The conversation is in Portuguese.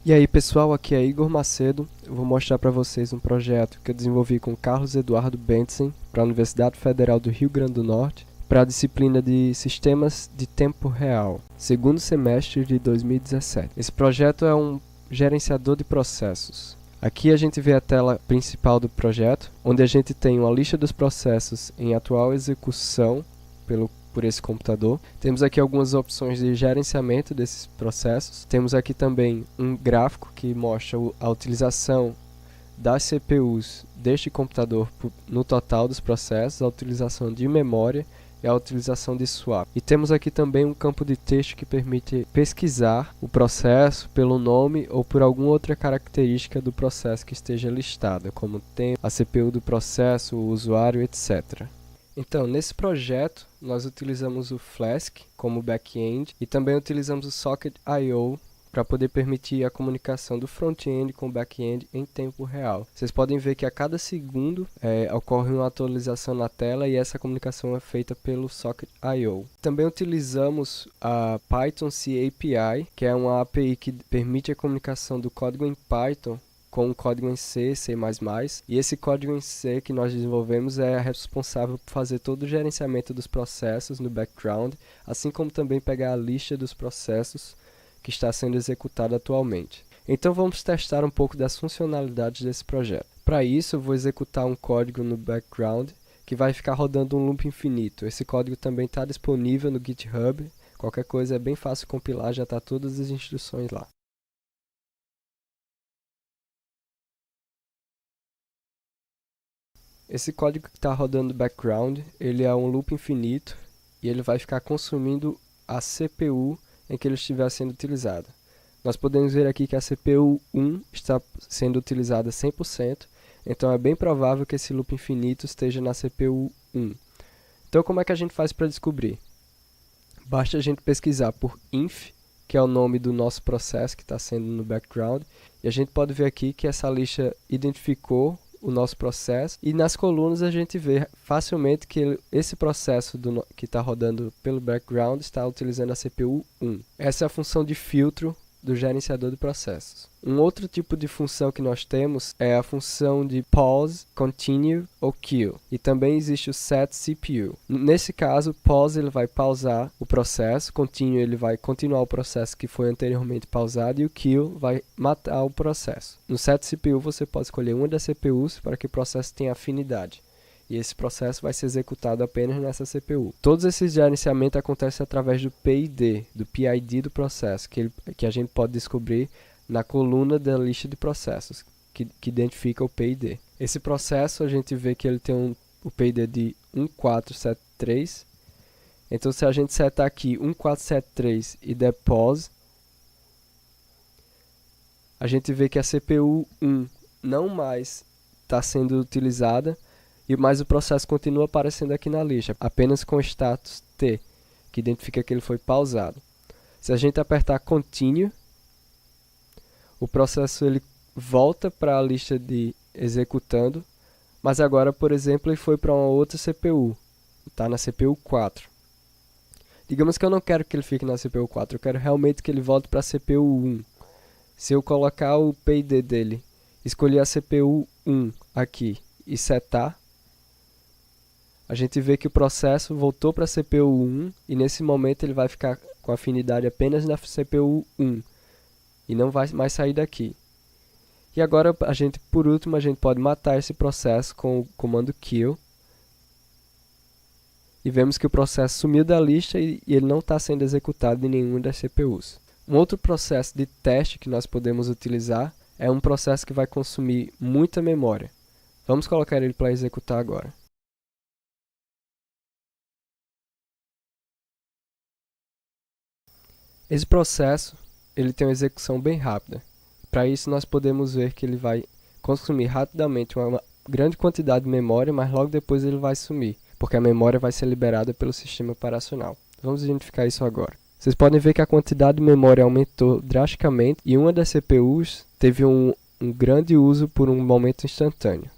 E aí pessoal, aqui é Igor Macedo. Eu vou mostrar para vocês um projeto que eu desenvolvi com Carlos Eduardo Bentsen para a Universidade Federal do Rio Grande do Norte para a disciplina de Sistemas de Tempo Real, segundo semestre de 2017. Esse projeto é um gerenciador de processos. Aqui a gente vê a tela principal do projeto, onde a gente tem uma lista dos processos em atual execução por esse computador. Temos aqui algumas opções de gerenciamento desses processos. Temos aqui também um gráfico que mostra a utilização das CPUs deste computador no total dos processos, a utilização de memória e a utilização de swap. E temos aqui também um campo de texto que permite pesquisar o processo pelo nome ou por alguma outra característica do processo que esteja listada, como tempo, a CPU do processo, o usuário, etc. Então, nesse projeto, nós utilizamos o Flask como back-end e também utilizamos o Socket.io para poder permitir a comunicação do front-end com o back-end em tempo real. Vocês podem ver que a cada segundo ocorre uma atualização na tela e essa comunicação é feita pelo Socket.io. Também utilizamos a Python C API, que é uma API que permite a comunicação do código em Python com um código em C, C++, e esse código em C que nós desenvolvemos é responsável por fazer todo o gerenciamento dos processos no background, assim como também pegar a lista dos processos que está sendo executado atualmente. Então vamos testar um pouco das funcionalidades desse projeto. Para isso eu vou executar um código no background que vai ficar rodando um loop infinito. Esse código também está disponível no GitHub, qualquer coisa é bem fácil compilar, já está todas as instruções lá. Esse código que está rodando no background, ele é um loop infinito e ele vai ficar consumindo a CPU em que ele estiver sendo utilizado. Nós podemos ver aqui que a CPU 1 está sendo utilizada 100%, então é bem provável que esse loop infinito esteja na CPU 1. Então como é que a gente faz para descobrir? Basta a gente pesquisar por inf, que é o nome do nosso processo que está sendo no background, e a gente pode ver aqui que essa lista identificou o nosso processo, e nas colunas a gente vê facilmente que esse processo que está rodando pelo background está utilizando a CPU 1. Essa é a função de filtro do gerenciador de processos. Um outro tipo de função que nós temos é a função de pause, continue ou kill. E também existe o set CPU. Nesse caso, pause ele vai pausar o processo, continue ele vai continuar o processo que foi anteriormente pausado e o kill vai matar o processo. No set CPU você pode escolher uma das CPUs para que o processo tenha afinidade. E esse processo vai ser executado apenas nessa CPU. Todos esses gerenciamentos acontecem através do PID, do PID do processo, que a gente pode descobrir na coluna da lista de processos, que identifica o PID. Esse processo a gente vê que ele tem o PID de 1473. Então se a gente setar aqui 1473 e der pause, a gente vê que a CPU 1 não mais está sendo utilizada, mas o processo continua aparecendo aqui na lista, apenas com status T, que identifica que ele foi pausado. Se a gente apertar Continue, o processo ele volta para a lista de executando, mas agora, por exemplo, ele foi para uma outra CPU, está na CPU 4. Digamos que eu não quero que ele fique na CPU 4, eu quero realmente que ele volte para a CPU 1. Se eu colocar o PID dele, escolher a CPU 1 aqui e setar, a gente vê que o processo voltou para a CPU 1 e nesse momento ele vai ficar com afinidade apenas na CPU 1 e não vai mais sair daqui. E agora, por último, a gente pode matar esse processo com o comando kill e vemos que o processo sumiu da lista e ele não está sendo executado em nenhuma das CPUs. Um outro processo de teste que nós podemos utilizar é um processo que vai consumir muita memória. Vamos colocar ele para executar agora. Esse processo ele tem uma execução bem rápida. Para isso nós podemos ver que ele vai consumir rapidamente uma grande quantidade de memória, mas logo depois ele vai sumir, porque a memória vai ser liberada pelo sistema operacional. Vamos identificar isso agora. Vocês podem ver que a quantidade de memória aumentou drasticamente e uma das CPUs teve um grande uso por um momento instantâneo.